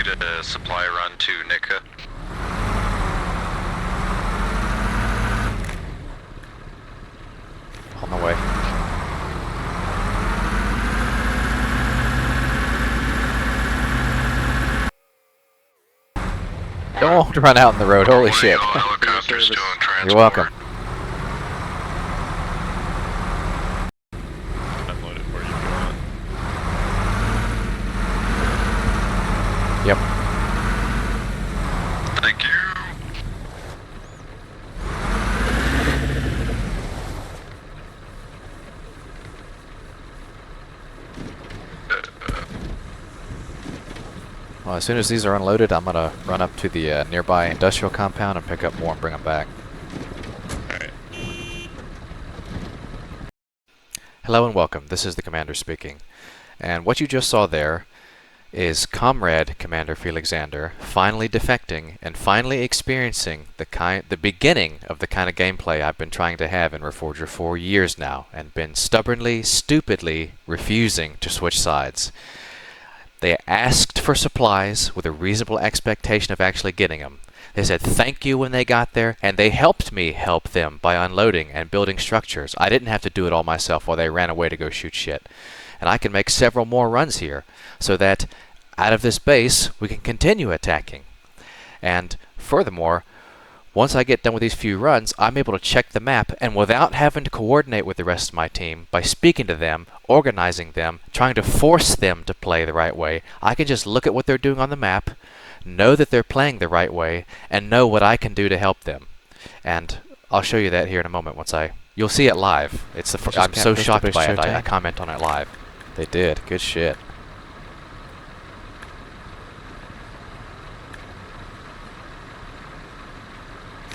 get a supply run to Nika? On the way. Don't run out in the road, holy shit. Helicopters doing transport. You're welcome. Unload it where you go on. Yep. Thank you. Well, as soon as these are unloaded, I'm gonna run up to the nearby industrial compound and pick up more and bring them back. Alright. Hello and welcome. This is the Commander speaking. And what you just saw there is Comrade Commander Phelexander finally defecting and finally experiencing the beginning of the kind of gameplay I've been trying to have in Reforger for years now and been stubbornly, stupidly refusing to switch sides. They asked for supplies with a reasonable expectation of actually getting them. They said thank you when they got there, and they helped me help them by unloading and building structures. I didn't have to do it all myself while they ran away to go shoot shit. And I can make several more runs here, so that out of this base we can continue attacking. And furthermore, once I get done with these few runs, I'm able to check the map, and without having to coordinate with the rest of my team, by speaking to them, organizing them, trying to force them to play the right way, I can just look at what they're doing on the map, know that they're playing the right way, and know what I can do to help them. And I'll show you that here in a moment once you'll see it live. It's the I'm so shocked by it, I comment on it live. They did. Good shit.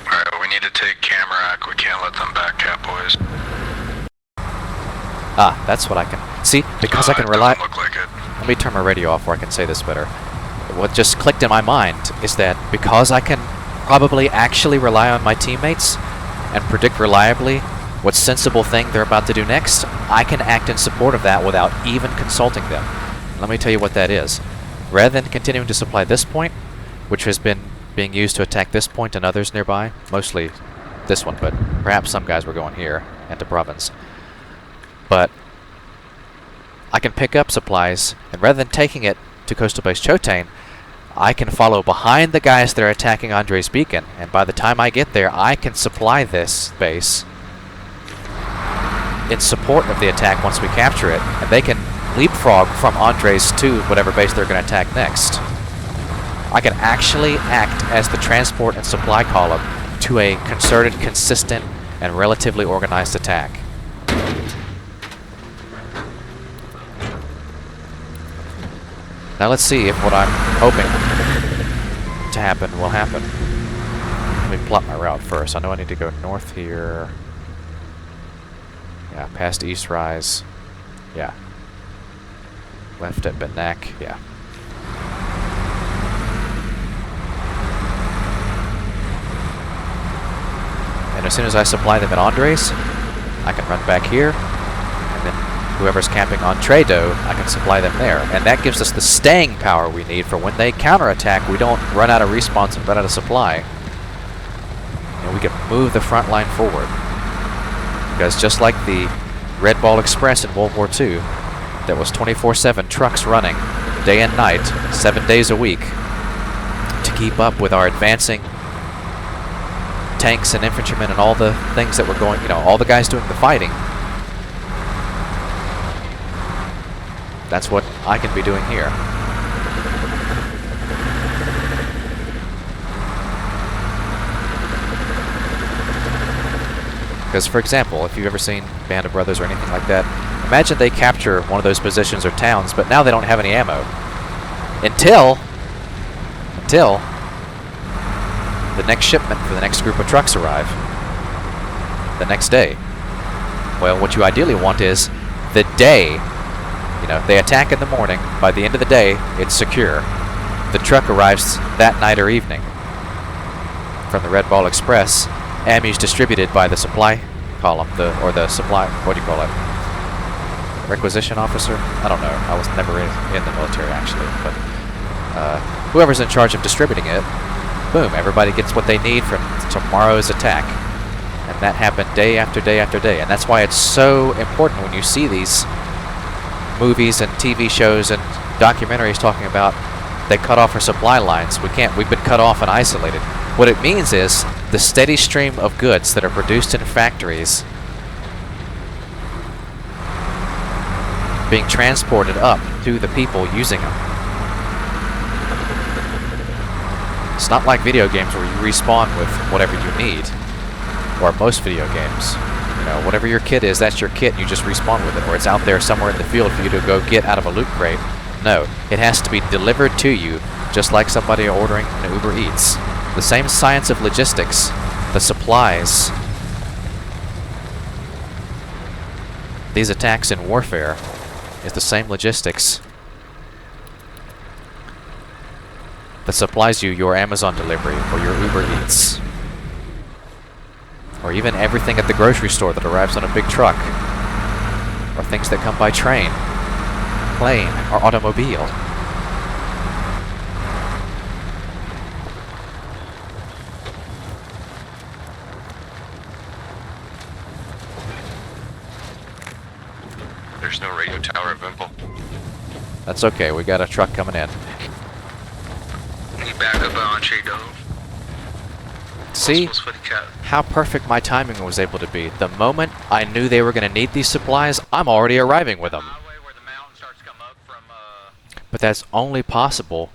Alright, we need to take Camerac. We can't let them back, Catboys. Ah, that's what I can... See, because I can rely... Look like it. Let me turn my radio off where I can say this better. What just clicked in my mind is that because I can probably actually rely on my teammates and predict reliably what sensible thing they're about to do next, I can act in support of that without even consulting them. Let me tell you what that is. Rather than continuing to supply this point, which has been being used to attack this point and others nearby, mostly this one, but perhaps some guys were going here and to Province. But I can pick up supplies, and rather than taking it to Coastal Base Chotane, I can follow behind the guys that are attacking Andre's Beacon, and by the time I get there, I can supply this base in support of the attack once we capture it, and they can leapfrog from Andres to whatever base they're going to attack next. I can actually act as the transport and supply column to a concerted, consistent, and relatively organized attack. Now let's see if what I'm hoping to happen will happen. Let me plot my route first. I know I need to go north here. Yeah, past East Rise. Yeah. Left at Benak. Yeah. And as soon as I supply them at Andres, I can run back here, and then whoever's camping on Tredo, I can supply them there. And that gives us the staying power we need for when they counterattack, we don't run out of respawns and run out of supply. And we can move the front line forward. Because just like the Red Ball Express in World War II, there was 24/7 trucks running day and night, 7 days a week, to keep up with our advancing tanks and infantrymen and all the things that were going, all the guys doing the fighting. That's what I can be doing here. Because, for example, if you've ever seen Band of Brothers or anything like that, imagine they capture one of those positions or towns, but now they don't have any ammo. Until the next shipment for the next group of trucks arrive the next day. Well, what you ideally want is the day, they attack in the morning, by the end of the day, it's secure. The truck arrives that night or evening from the Red Ball Express. Ammo is distributed by the supply column, or the supply, what do you call it? Requisition officer? I don't know. I was never in the military, actually, but whoever's in charge of distributing it, boom, everybody gets what they need from tomorrow's attack. And that happened day after day after day. And that's why it's so important when you see these movies and TV shows and documentaries talking about they cut off our supply lines. We've been cut off and isolated. What it means is the steady stream of goods that are produced in factories being transported up to the people using them. It's not like video games where you respawn with whatever you need, or most video games. You know, whatever your kit is, that's your kit, and you just respawn with it, or it's out there somewhere in the field for you to go get out of a loot crate. No, it has to be delivered to you, just like somebody ordering an Uber Eats. The same science of logistics, the supplies. These attacks in warfare is the same logistics that supplies you your Amazon delivery or your Uber Eats. Or even everything at the grocery store that arrives on a big truck. Or things that come by train, plane, or automobile. There's no radio tower at Vimple. That's okay, we got a truck coming in. Need backup on Shado. See how perfect my timing was able to be. The moment I knew they were going to need these supplies, I'm already arriving with them. But that's only possible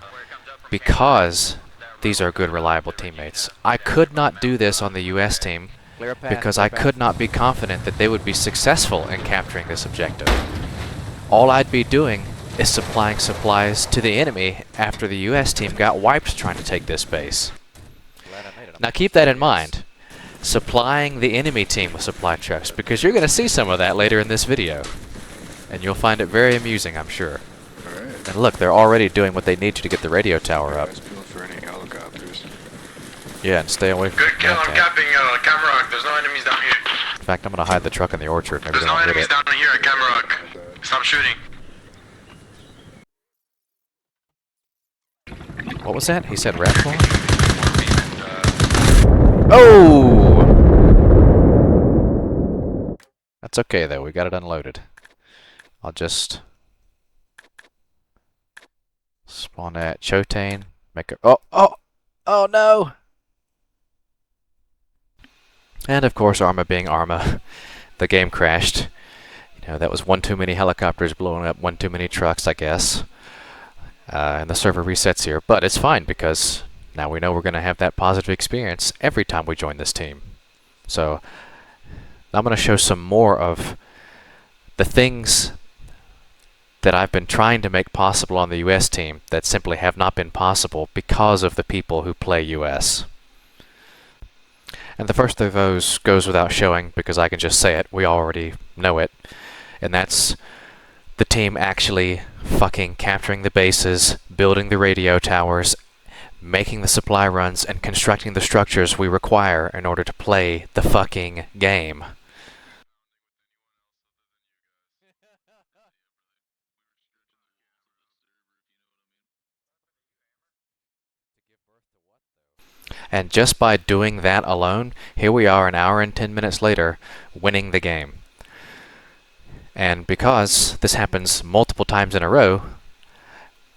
because these are good, reliable teammates. I could not do this on the US team because I could not be confident that they would be successful in capturing this objective. All I'd be doing is supplying supplies to the enemy after the US team got wiped trying to take this base. Now keep that in mind, supplying the enemy team with supply trucks, because you're going to see some of that later in this video. And you'll find it very amusing, I'm sure. Alright. And look, they're already doing what they need to get the radio tower up. Let's go for any helicopters. Yeah, and stay away from Good kill, I'm that. capping Camerock. There's no enemies down here. In fact, I'm going to hide the truck in the orchard. Maybe There's they no won't get enemies it. down here at Camerock. Stop shooting. What was that? He said rat claw? And, Oh! That's okay though, we got it unloaded. I'll just spawn at Chotane, make it. Oh no! And of course, Arma being Arma, the game crashed. You know, that was one too many helicopters blowing up one too many trucks, I guess. And the server resets here, but it's fine because now we know we're going to have that positive experience every time we join this team. So I'm going to show some more of the things that I've been trying to make possible on the US team that simply have not been possible because of the people who play US. And the first of those goes without showing because I can just say it, we already know it, and that's the team actually fucking capturing the bases, building the radio towers, making the supply runs, and constructing the structures we require in order to play the fucking game. And just by doing that alone, here we are an hour and 10 minutes later, winning the game. And because this happens multiple times in a row,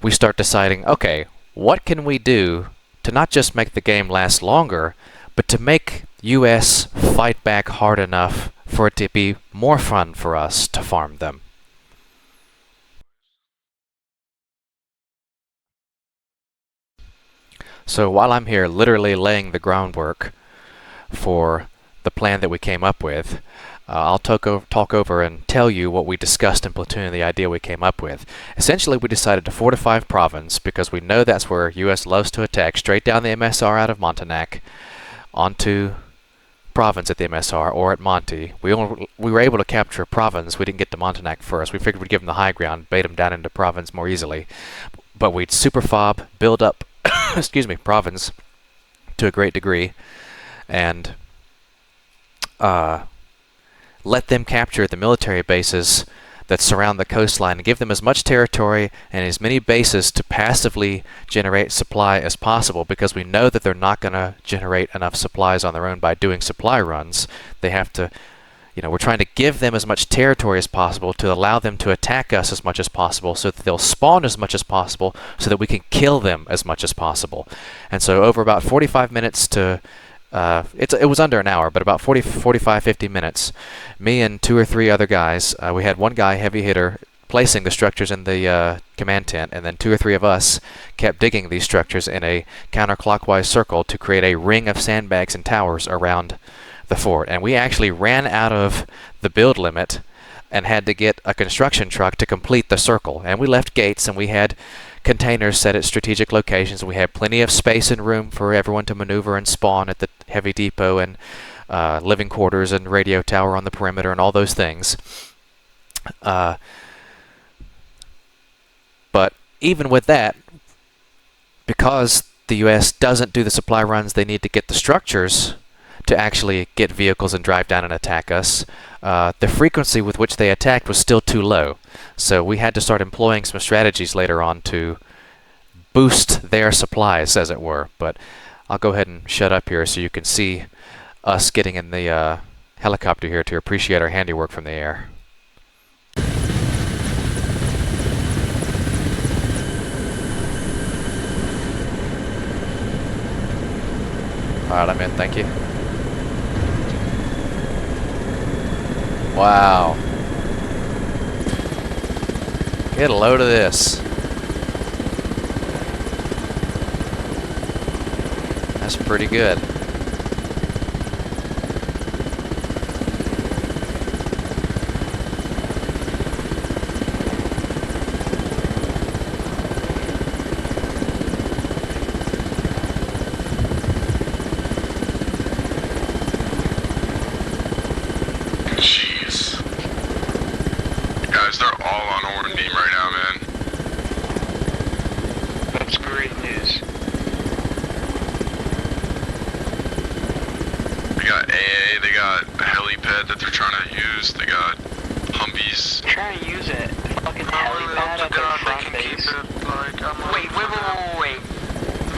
we start deciding, okay, what can we do to not just make the game last longer, but to make US fight back hard enough for it to be more fun for us to farm them. So while I'm here literally laying the groundwork for the plan that we came up with, I'll talk over and tell you what we discussed in Platoon and the idea we came up with. Essentially, we decided to fortify Province because we know that's where US loves to attack, straight down the MSR out of Montanak onto Province at the MSR or at Monty. We were able to capture Province. We didn't get to Montanak first. We figured we'd give them the high ground, bait them down into Province more easily. But we'd super fob, build up excuse me, Province to a great degree, and let them capture the military bases that surround the coastline and give them as much territory and as many bases to passively generate supply as possible, because we know that they're not going to generate enough supplies on their own by doing supply runs. They have to, we're trying to give them as much territory as possible to allow them to attack us as much as possible, so that they'll spawn as much as possible, so that we can kill them as much as possible. And so over about 45 minutes to it was under an hour, but about 45, 50 minutes, me and 2 or 3 other guys, we had one guy, heavy hitter, placing the structures in the command tent, and then 2 or 3 of us kept digging these structures in a counterclockwise circle to create a ring of sandbags and towers around the fort. And we actually ran out of the build limit and had to get a construction truck to complete the circle. And we left gates, and we had containers set at strategic locations. We had plenty of space and room for everyone to maneuver and spawn at the heavy depot, and living quarters and radio tower on the perimeter and all those things. But even with that, because the U.S. doesn't do the supply runs they need to get the structures to actually get vehicles and drive down and attack us, the frequency with which they attacked was still too low. So we had to start employing some strategies later on to boost their supplies, as it were. But I'll go ahead and shut up here so you can see us getting in the helicopter here to appreciate our handiwork from the air. Alright, I'm in, thank you. Wow. Get a load of this. That's pretty good. Jeez. Guys, they're all on Orange Beam right now, man. That's great news. They got AA, they got a helipad that they're trying to use, they got Humvees. Try to use it. Fucking helipad at their front base. Wait.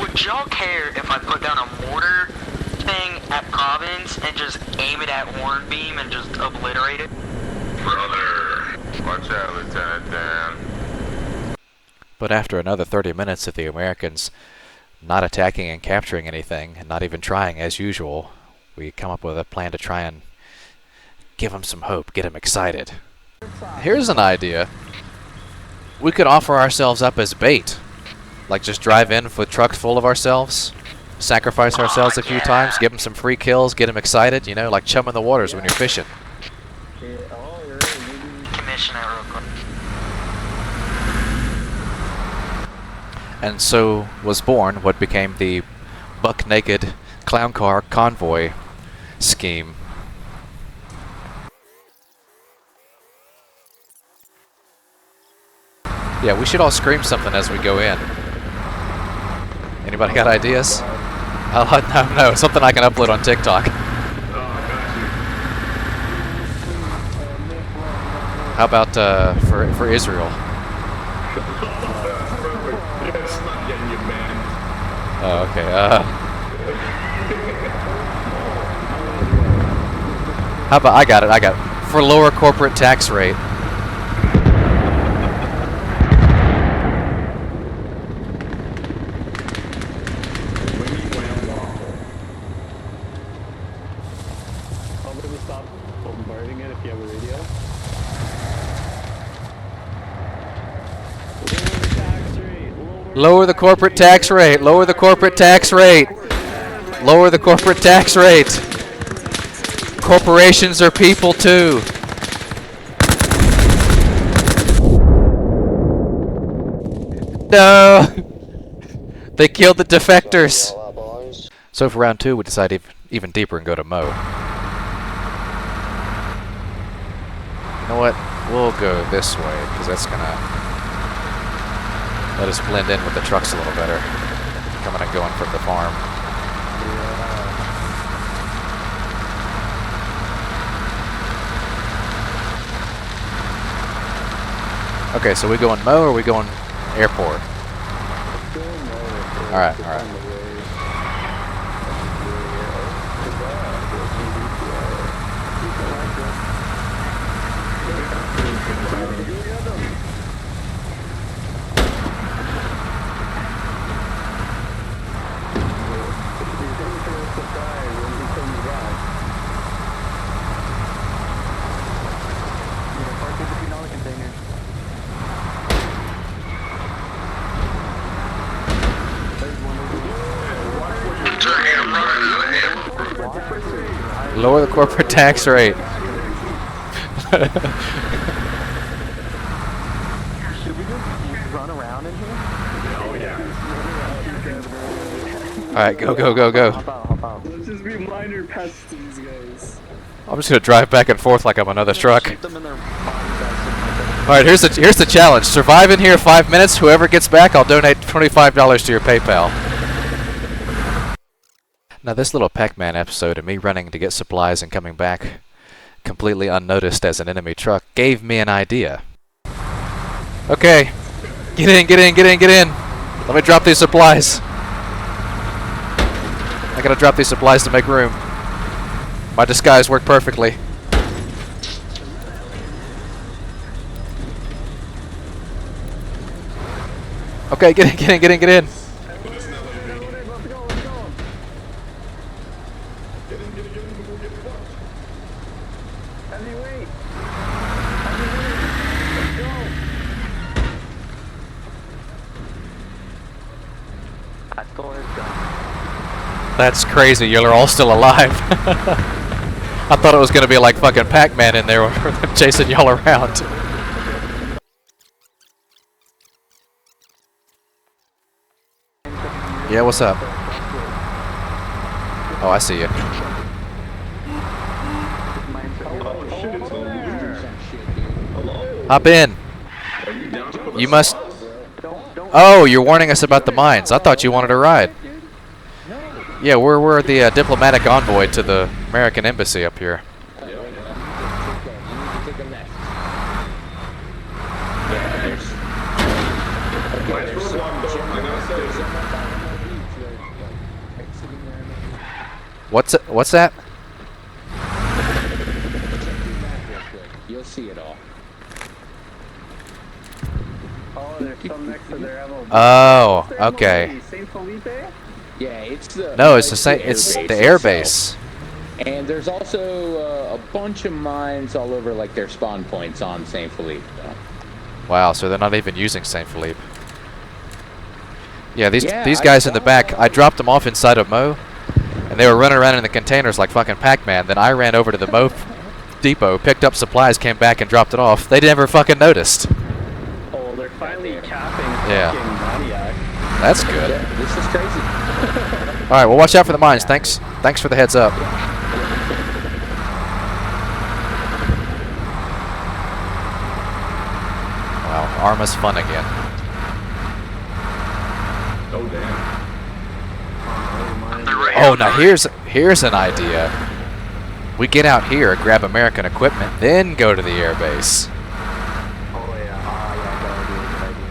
Would y'all care if I put down a mortar thing at Province and just aim it at Hornbeam and just obliterate it? Brother. Watch out, Lieutenant Dan. But after another 30 minutes of the Americans not attacking and capturing anything, and not even trying as usual, we come up with a plan to try and give them some hope, get them excited. Here's an idea. We could offer ourselves up as bait. Like just drive in with trucks full of ourselves, sacrifice ourselves a few times, give them some free kills, get them excited, like chum in the waters when you're fishing. Commission it real quick. And so was born what became the buck-naked Clowncar Convoy scheme. Yeah, we should all scream something as we go in. Anybody got ideas? No, something I can upload on TikTok. How about for Israel? Oh, okay. How about I got it. For lower corporate tax rate. Lower the corporate tax rate. Lower the corporate tax rate. Lower the corporate tax rate. Corporations are people too. No! They killed the defectors. So for round 2, we decide even deeper and go to Mo. You know what? We'll go this way, because that's gonna let us blend in with the trucks a little better. Coming and going from the farm. Okay, so we going Mo or we going airport? Alright, alright. Turkey, I'm running out of ammo. Lower the corporate tax rate. Should we just run around in here? Alright, go, go, go, go. Hop out, hop out. Let's just be minor pests to these guys. I'm just gonna drive back and forth like I'm another truck. Shoot them in their body bags. Alright, here's the challenge. Survive in here 5 minutes. Whoever gets back, I'll donate $25 to your PayPal. Now this little Pac-Man episode of me running to get supplies and coming back completely unnoticed as an enemy truck gave me an idea. Okay. Get in, get in, get in, get in. Let me drop these supplies. I gotta drop these supplies to make room. My disguise worked perfectly. Okay, get in, get in, get in, get in. That door is done. That's crazy, you're all still alive. I thought it was gonna be like fucking Pac-Man in there chasing y'all around. Yeah, what's up? Oh, I see you. Hop in. You must... Oh, you're warning us about the mines. I thought you wanted a ride. Yeah, we're the diplomatic envoy to the American embassy up here. What's that? You'll see it all. Oh, there's some next to their ammo. Oh, okay. Saint Felipe? Yeah, it's the. No, it's the same. It's the air base. And there's also a bunch of mines all over, like their spawn points on Saint Philippe. Wow, so they're not even using Saint Philippe. Yeah, these Yeah, guys in the back, I dropped them off inside of Mo, and they were running around in the containers like fucking Pac-Man. Then I ran over to the Mo depot, picked up supplies, came back and dropped it off. They never fucking noticed. Oh, they're finally capping Yeah. fucking Maniac. That's good. Yeah, this is crazy. All right, well, watch out for the mines. Thanks for the heads up. Wow, Arma's fun again. Oh, damn. Oh, now here's an idea. We get out here, grab American equipment, then go to the air base. Oh, yeah. Ah, yeah, that would be a good idea.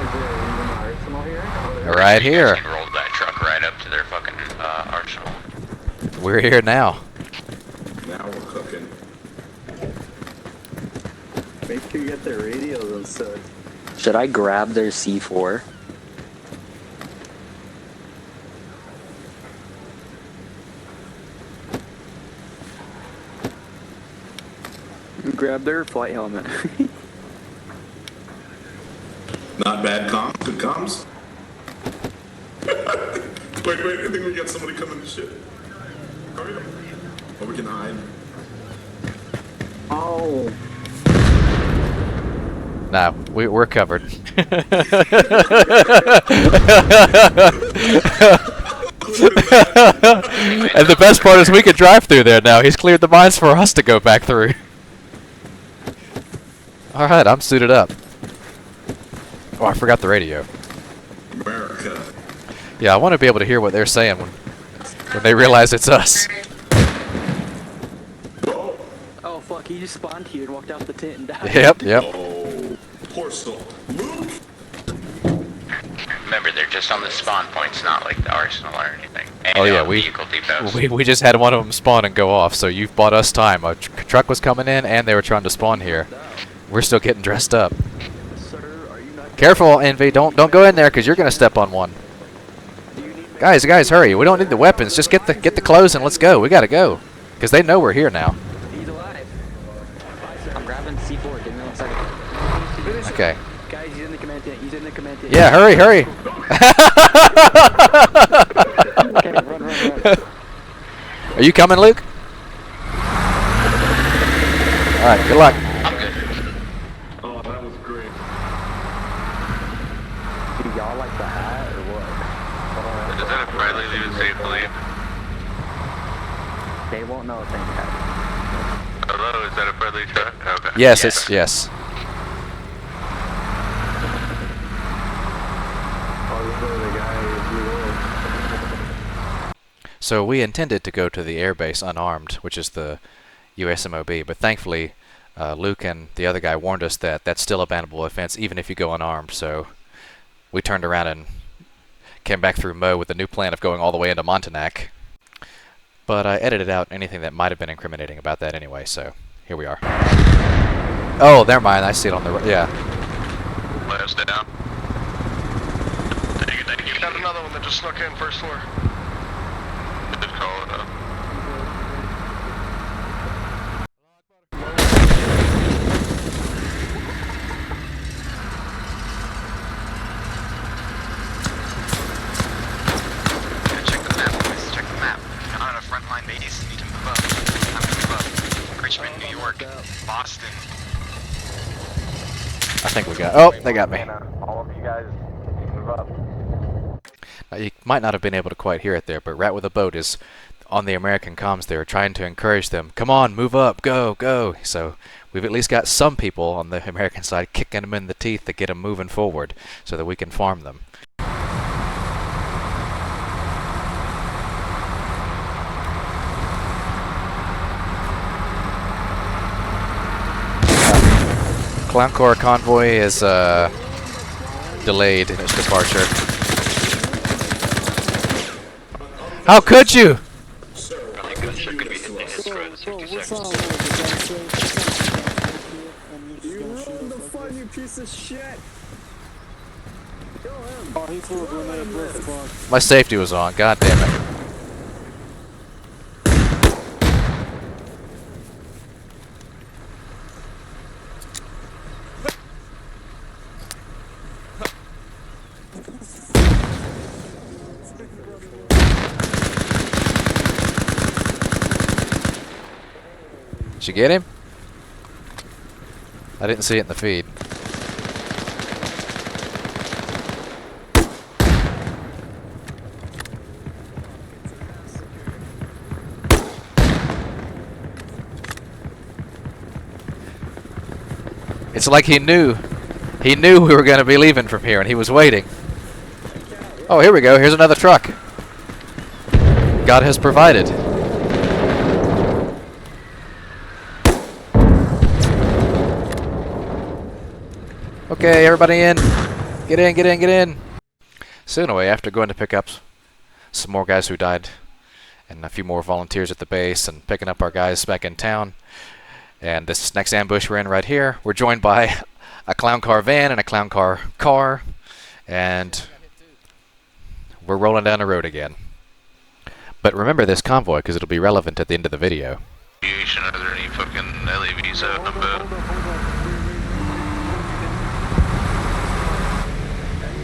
Is there even an arsenal here? Right here. You rolled that truck right up to their fucking arsenal. We're here now. Now we're cooking. Make sure you get their radios and stuff. Should I grab their C4? Grab their flight helmet. Not bad comms. Good comms. wait, I think we got somebody coming to shit. Hurry up. Or we can hide. Oh. Nah, we're covered. And the best part is we could drive through there now. He's cleared the mines for us to go back through. Alright, I'm suited up. Oh, I forgot the radio. America. Yeah, I want to be able to hear what they're saying when they realize it's us. Oh fuck, he just spawned here and walked out the tent and died. Yep. Oh. Reinforcement. Move. Remember, they're just on the spawn points, not like the arsenal or anything. And Oh yeah, vehicle depots. we just had one of them spawn and go off, so you've bought us time. A truck was coming in, and they were trying to spawn here. We're still getting dressed up. Careful, Envy! Don't go in there, cause you're gonna step on one. Guys, hurry! We don't need the weapons. Just get the clothes and let's go. We gotta go, cause they know we're here now. He's alive. I'm grabbing C4. Give me 1 second. Okay. Guys, he's in the command tent. He's in the command tent. Yeah, hurry! Okay, run. Are you coming, Luke? All right. Good luck. Oh, that was great. Do y'all like the hat or what? Is that a Bradley leave it safely? They won't know if things happen. Hello, is that a Bradley truck? Okay. Yes, it's yes. So we intended to go to the airbase unarmed, which is the USMOB, but thankfully Luke and the other guy warned us that that's still a bannable offense even if you go unarmed, so we turned around and came back through Mo with a new plan of going all the way into Montanak. But I edited out anything that might have been incriminating about that anyway, so here we are. Oh, never mind, I see it on the yeah. Last down. Thank you. Got another one that just snuck in first floor. Just call it up. Check the map, boys. Check the map. On a frontline base. Need to move up. Time to move up. Richmond, New York, Boston. I think we got. Oh, they got me. All of you guys move up. Now, you might not have been able to quite hear it there, but Rat with a Boat is on the American comms there trying to encourage them. Come on, move up, go, go. So we've at least got some people on the American side kicking them in the teeth to get them moving forward so that we can farm them. Clowncar Convoy is delayed in its departure. How could you? You piece of shit! My safety was on, god damn it. Did you get him? I didn't see it in the feed. It's like he knew. He knew we were going to be leaving from here and he was waiting. Oh, here we go. Here's another truck. God has provided. Okay, everybody in. Get in, get in, get in. So anyway, after going to pick up some more guys who died and a few more volunteers at the base and picking up our guys back in town, and this next ambush we're in right here, we're joined by a Clowncar van and a Clowncar car, and we're rolling down the road again. But remember this convoy because it'll be relevant at the end of the video. Are there any fucking LAVs out and about?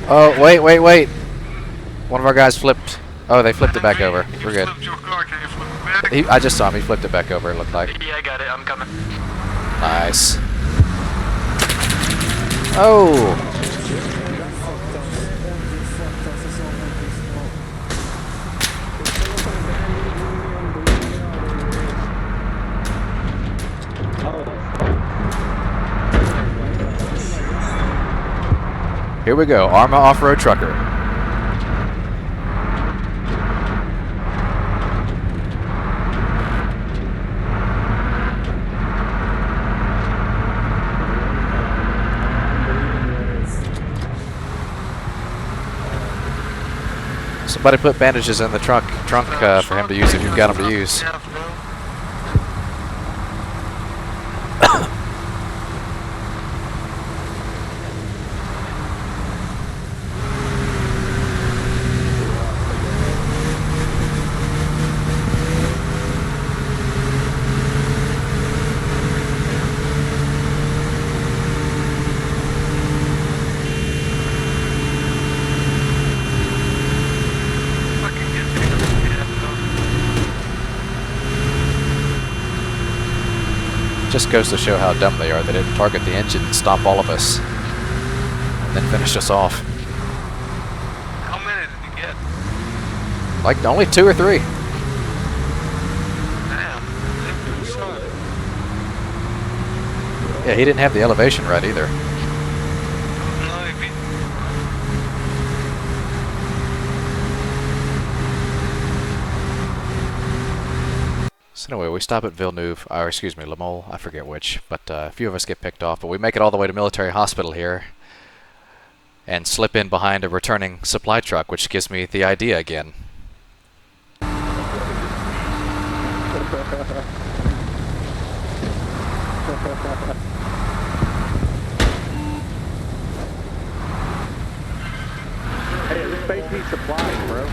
Oh, wait, wait, wait. One of our guys flipped. Oh, they flipped it back over. We're good. I just saw him. He flipped it back over, it looked like. Yeah, I got it. I'm coming. Nice. Oh! Here we go, Arma Off-Road Trucker. Somebody put bandages in the trunk for him to use if you've got them to use. Just goes to show how dumb they are. They didn't target the engine and stop all of us, and then finish us off. How many did you get? Like only 2 or 3. Damn. They shot. Yeah, he didn't have the elevation right either. No, he beat. So anyway, we stop at Villeneuve, or excuse me, Le Mole, I forget which, but a few of us get picked off, but we make it all the way to Military Hospital here, and slip in behind a returning supply truck, which gives me the idea again. Hey, this space needs supplies, bro.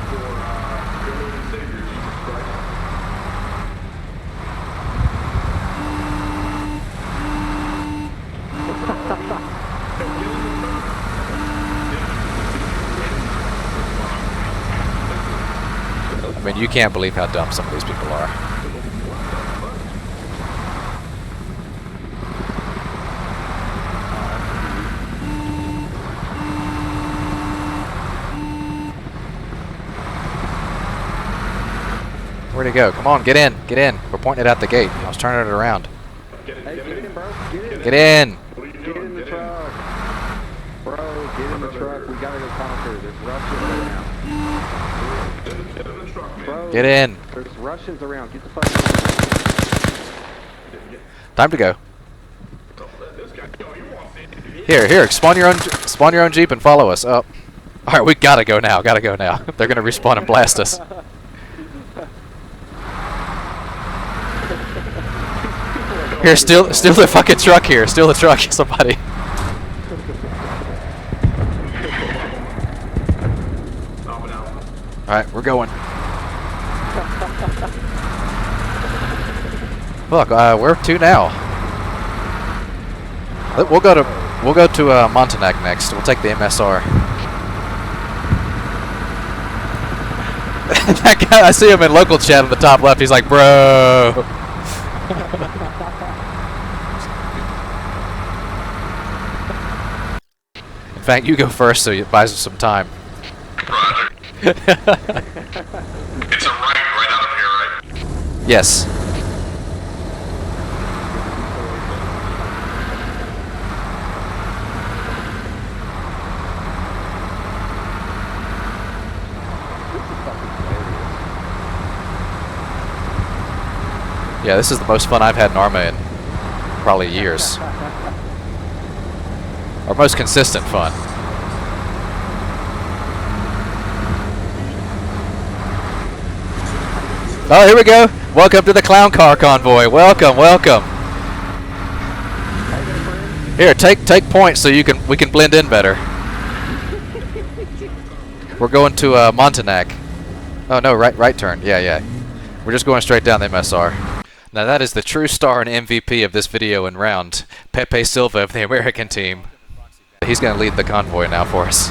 I mean, you can't believe how dumb some of these people are. Where'd he go? Come on, get in, get in. We're pointing it out the gate. I was turning it around. Hey, get in, bro. Get in! Get in the truck. Bro, get in the truck. We gotta go conquer. There's Russians around. Bro, Get in! there's Russians around. Get the fuck Time to go. Here, spawn your own Jeep and follow us. Oh. Alright, we gotta go now, They're gonna respawn and blast us. Here, steal the fucking truck here. Steal the truck, somebody. Alright, we're going. Look, where to now? We'll go to Montanak next. We'll take the MSR. That guy, I see him in local chat on the top left. He's like, bro. In fact, you go first so it buys us some time. Roger. It's a right out of here, right? Yes. Yeah, this is the most fun I've had in Arma in probably years. Or most consistent fun. Oh, here we go. Welcome to the Clowncar convoy. Welcome, welcome. Here, take points so we can blend in better. We're going to Montanak. Oh no, right turn. Yeah. We're just going straight down the MSR. Now that is the true star and MVP of this video and round, Pepe Silva of the American team. He's going to lead the convoy now for us.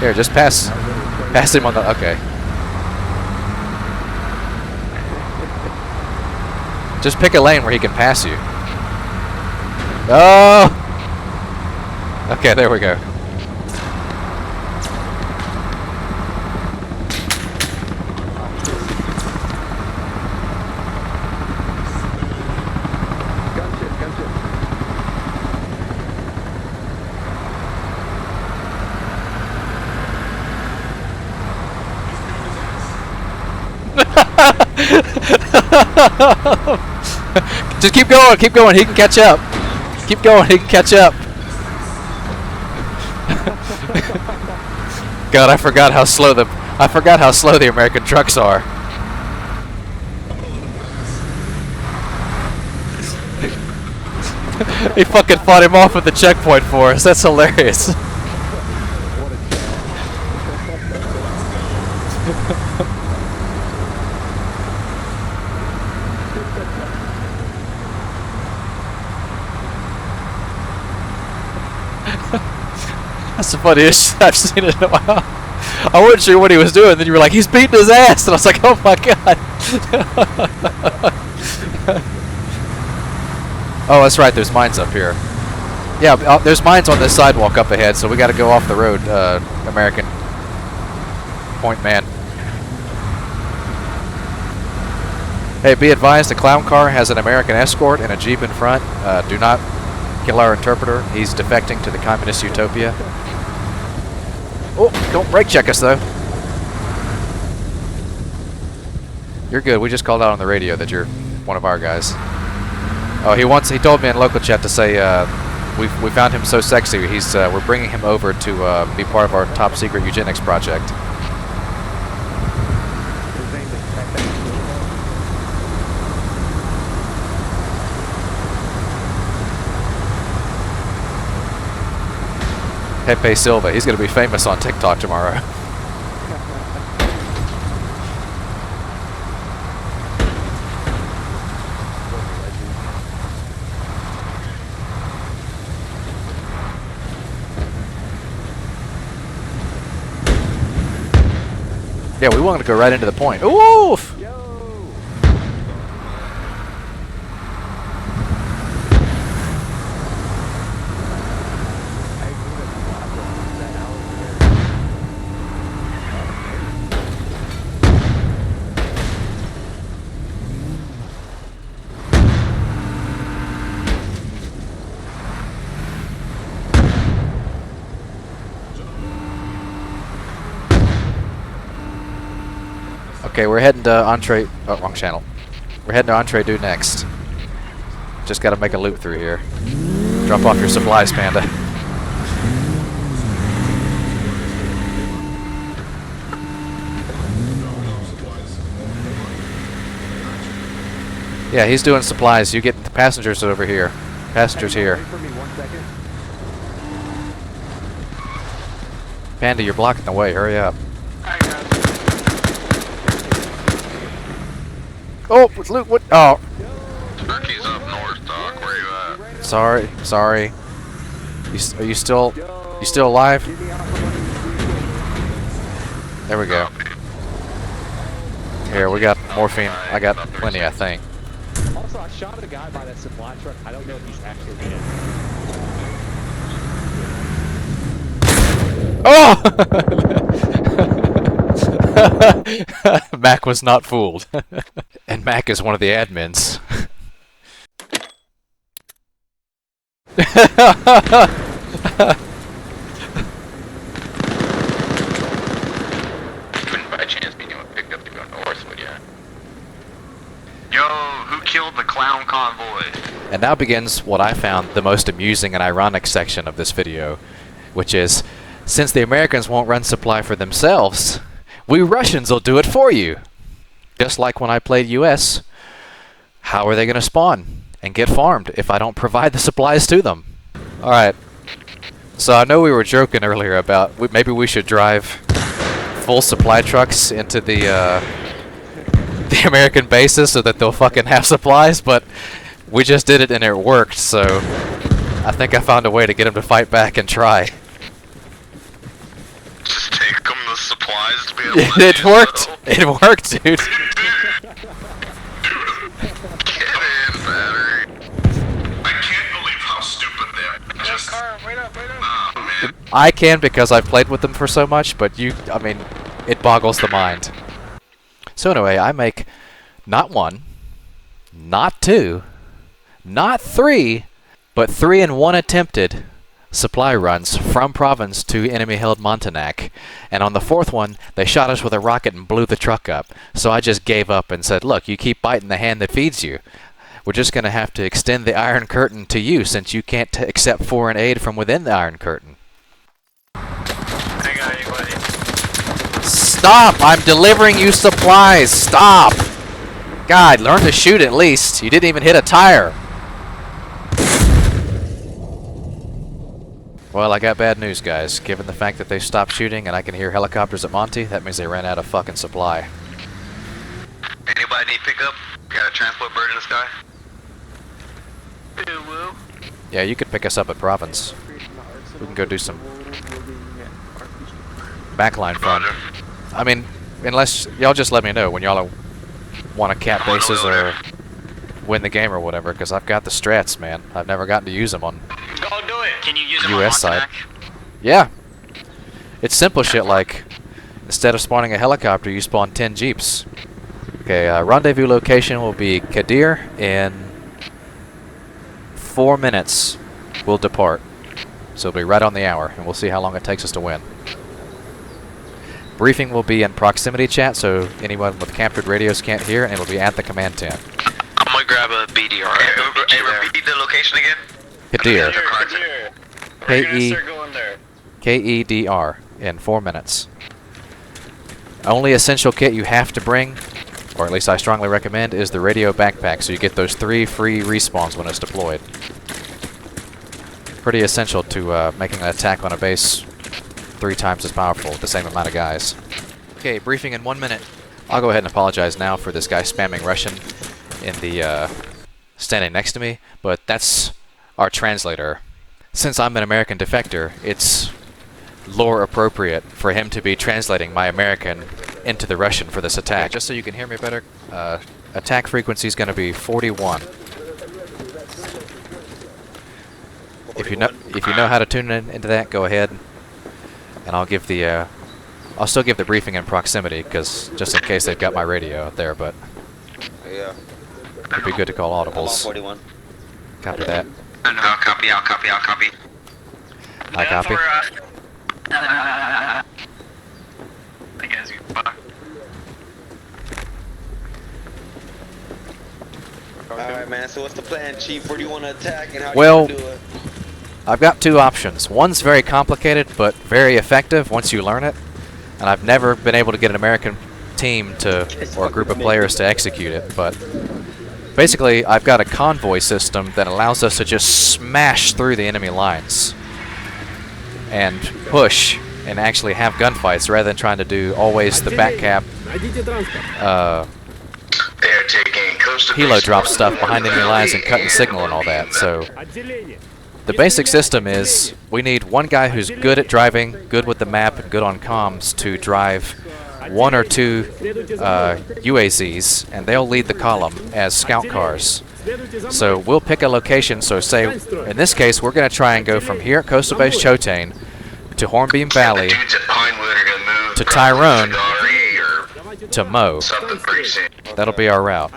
Here, just pass him on the, okay. Just pick a lane where he can pass you. Oh! Okay, there we go. Just keep going, he can catch up. Keep going, he can catch up. God, I forgot how slow the American trucks are. He fucking fought him off at the checkpoint for us. That's hilarious. That's the funniest shit I've seen in a while. I wasn't sure what he was doing, then you were like, he's beating his ass! And I was like, oh my god! Oh, that's right, there's mines up here. Yeah, there's mines on this sidewalk up ahead, so we gotta go off the road, American point man. Hey, be advised, the Clowncar has an American escort and a Jeep in front. Do not kill our interpreter. He's defecting to the communist utopia. Oh, don't brake check us, though. You're good. We just called out on the radio that you're one of our guys. Oh, he told me in local chat to say, we found him so sexy, we're bringing him over to be part of our top secret eugenics project. Pepe Silva. He's going to be famous on TikTok tomorrow. Yeah, we want to go right into the point. Oof! Okay, we're heading to Entree. Oh, wrong channel. We're heading to Entree Due next. Just gotta make a loop through here. Drop off your supplies, Panda. Yeah, he's doing supplies. You get the passengers over here. Passengers here. Panda, you're blocking the way. Hurry up. Oh, what's Luke? What? Oh. Turkey's up north, Doc. Where you at? Sorry. Are you still alive? There we go. Here, we got morphine. I got plenty, I think. Also, I shot at a guy by that supply truck. I don't know if he's actually dead. Oh! Mac was not fooled. And Mac is one of the admins. Couldn't by chance be doing picked up to go north, would ya? Yo, who killed the clown convoy? And now begins what I found the most amusing and ironic section of this video, which is, since the Americans won't run supply for themselves, we Russians will do it for you. Just like when I played US, how are they going to spawn and get farmed if I don't provide the supplies to them? Alright, so I know we were joking earlier about maybe we should drive full supply trucks into the American bases so that they'll fucking have supplies, but we just did it and it worked, so I think I found a way to get them to fight back and try. Just take them the supplies to be able to It worked! It worked, dude! Get in, battery. I can't believe how stupid they are. Just, wait up. Oh, man. I can because I've played with them for so much, but I mean, it boggles the mind. So anyway, I make not one, not two, not three, but 3 in 1 attempted supply runs from province to enemy-held Montanak, and on the 4th one, they shot us with a rocket and blew the truck up. So I just gave up and said, look, you keep biting the hand that feeds you. We're just going to have to extend the Iron Curtain to you since you can't accept foreign aid from within the Iron Curtain. Stop! I'm delivering you supplies! Stop! God, learn to shoot at least. You didn't even hit a tire. Well, I got bad news, guys. Given the fact that they stopped shooting and I can hear helicopters at Monty, that means they ran out of fucking supply. Anybody need pickup? Got a transport bird in the sky? Yeah, you could pick us up at Province. We can go do some backline fun. I mean, unless y'all just let me know when y'all want to cap bases or win the game or whatever, because I've got the strats, man. I've never gotten to use them on Go do it! Can you use them US side. Yeah. It's simple shit like, instead of spawning a helicopter, you spawn 10 jeeps. Okay, rendezvous location will be Kadir. In 4 minutes, we'll depart. So it'll be right on the hour, and we'll see how long it takes us to win. Briefing will be in proximity chat, so anyone with captured radios can't hear, and it'll be at the command tent. I'm gonna grab a BDR. Repeat the location again? Kadir. Kadir. K-E-D-R in 4 minutes. Only essential kit you have to bring, or at least I strongly recommend, is the radio backpack, so you get those 3 free respawns when it's deployed. Pretty essential to making an attack on a base 3 times as powerful with the same amount of guys. Okay, briefing in 1 minute. I'll go ahead and apologize now for this guy spamming Russian in the standing next to me, but that's our translator. Since I'm an American defector, it's lore appropriate for him to be translating my American into the Russian for this attack. Just so you can hear me better, attack frequency is going to be 41. If you know how to tune into that, go ahead, and I'll give the I'll still give the briefing in proximity, because just in case they've got my radio up there, but yeah, it'd be good to call audibles. 41. Copy that. I'll copy. I copy. I guess you fuck. Alright, man, so what's the plan, Chief? Where do you want to attack and how Well, do you want to do it? I've got 2 options. One's very complicated, but very effective once you learn it. And I've never been able to get an American team to, or a group of players to execute it, but basically I've got a convoy system that allows us to just smash through the enemy lines and push and actually have gunfights rather than trying to do always the back cap helo drop stuff behind enemy lines and cutting signal and all that. So the basic system is we need one guy who's good at driving, good with the map, and good on comms to drive 1 or 2 UAZs, and they'll lead the column as scout cars. So we'll pick a location, so say, in this case, we're going to try and go from here at Coastal Base Chotane to Hornbeam Valley to Tyrone to Mo. That'll be our route.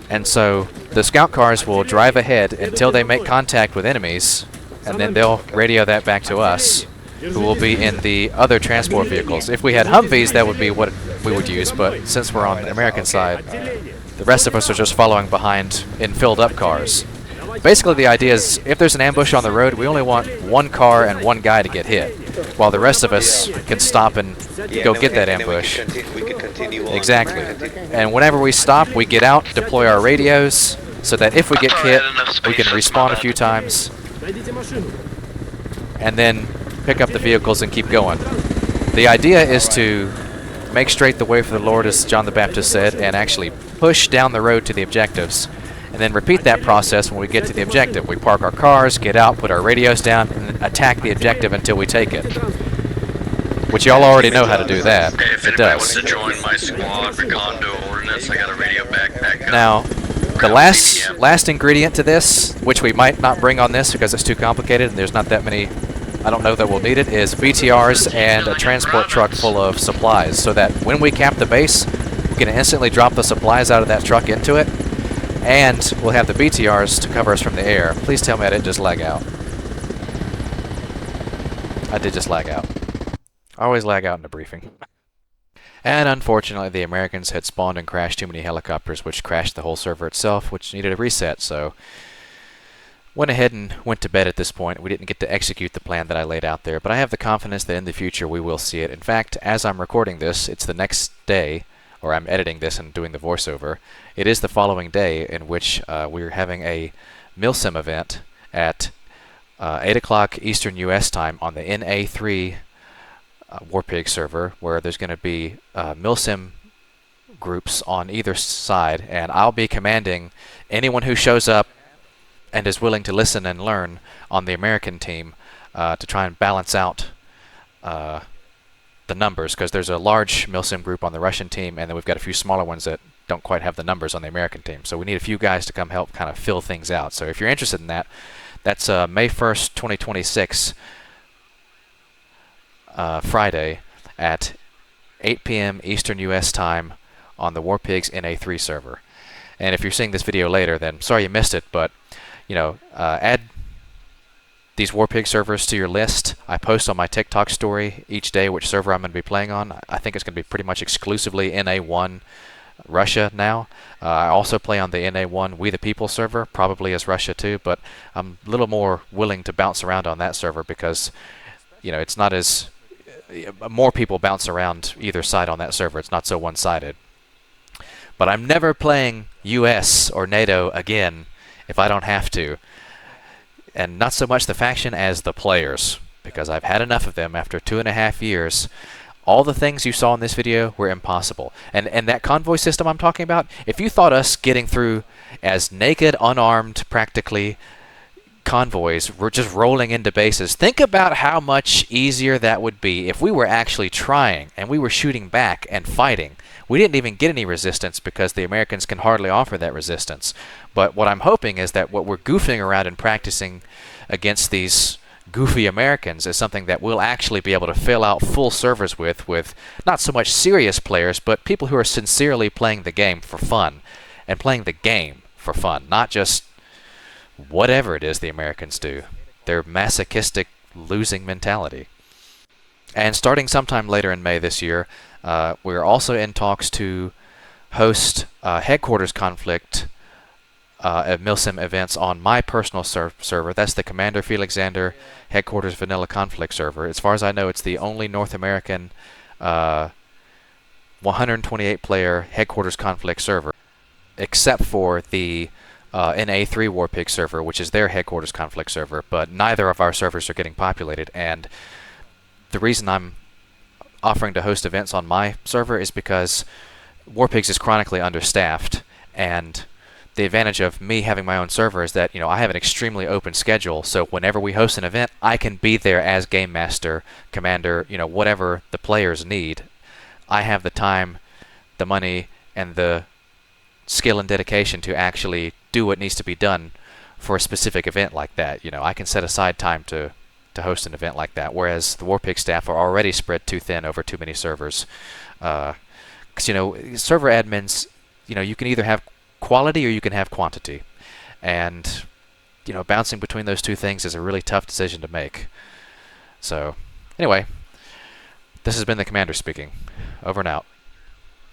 And so the scout cars will drive ahead until they make contact with enemies, and then they'll radio that back to us, who will be in the other transport vehicles. If we had Humvees, that would be what we would use, but since we're on the American side, the rest of us are just following behind in filled-up cars. Basically, the idea is, if there's an ambush on the road, we only want 1 car and 1 guy to get hit, while the rest of us can stop and go get that ambush. We can continue on. Exactly. And whenever we stop, we get out, deploy our radios, so that if we get hit, we can respawn a few times, and then pick up the vehicles and keep going. The idea is to make straight the way for the Lord, as John the Baptist said, and actually push down the road to the objectives, and then repeat that process when we get to the objective. We park our cars, get out, put our radios down, and attack the objective until we take it. Which y'all already know how to do that. Hey, if it anybody does. wants to join my squad for condo ordinance, I got a radio backpack. Now, the last ingredient to this, which we might not bring on this because it's too complicated and there's not that many, I don't know that we'll need it, is BTRs and a transport truck full of supplies, so that when we cap the base, we can instantly drop the supplies out of that truck into it, and we'll have the BTRs to cover us from the air. Please tell me I didn't just lag out. I did just lag out. I always lag out in the briefing. And unfortunately, the Americans had spawned and crashed too many helicopters, which crashed the whole server itself, which needed a reset, so went ahead and went to bed at this point. We didn't get to execute the plan that I laid out there, but I have the confidence that in the future we will see it. In fact, as I'm recording this, it's the next day, or I'm editing this and doing the voiceover. It is the following day in which we're having a MilSim event at 8 o'clock Eastern U.S. time on the NA3 Warpig server, where there's going to be MilSim groups on either side, and I'll be commanding anyone who shows up and is willing to listen and learn on the American team to try and balance out the numbers, because there's a large MilSim group on the Russian team, and then we've got a few smaller ones that don't quite have the numbers on the American team. So we need a few guys to come help kind of fill things out. So if you're interested in that, that's May 1st, 2026, Friday at 8 p.m. Eastern U.S. time on the Warpigs NA3 server. And if you're seeing this video later, then sorry you missed it, but you know, add these Warpig servers to your list. I post on my TikTok story each day which server I'm going to be playing on. I think it's going to be pretty much exclusively NA1 Russia now. I also play on the NA1 We the People server, probably as Russia too, but I'm a little more willing to bounce around on that server because, you know, it's not as more people bounce around either side on that server. It's not so one-sided. But I'm never playing US or NATO again if I don't have to. And not so much the faction as the players, because I've had enough of them after 2.5 years. All the things you saw in this video were impossible. And that convoy system I'm talking about, if you thought us getting through as naked, unarmed, practically, convoys were just rolling into bases, think about how much easier that would be if we were actually trying and we were shooting back and fighting. We didn't even get any resistance because the Americans can hardly offer that resistance. But what I'm hoping is that what we're goofing around and practicing against these goofy Americans is something that we'll actually be able to fill out full servers with not so much serious players, but people who are sincerely playing the game for fun and playing the game for fun, not just whatever it is the Americans do. Their masochistic losing mentality. And starting sometime later in May this year, we're also in talks to host headquarters conflict MilSim events on my personal server. That's the Commander Phelexander headquarters vanilla conflict server. As far as I know, it's the only North American 128 player headquarters conflict server, except for the NA3 Warpig server, which is their headquarters conflict server, but neither of our servers are getting populated. And the reason I'm offering to host events on my server is because Warpigs is chronically understaffed, and the advantage of me having my own server is that, you know, I have an extremely open schedule, so whenever we host an event, I can be there as game master, commander, you know, whatever the players need. I have the time, the money, and the skill and dedication to actually do what needs to be done for a specific event like that. You know, I can set aside time to host an event like that, whereas the Warpig staff are already spread too thin over too many servers. Because, you know, server admins, you know, you can either have quality or you can have quantity. And, you know, bouncing between those two things is a really tough decision to make. So, anyway, this has been the Commander speaking. Over and out.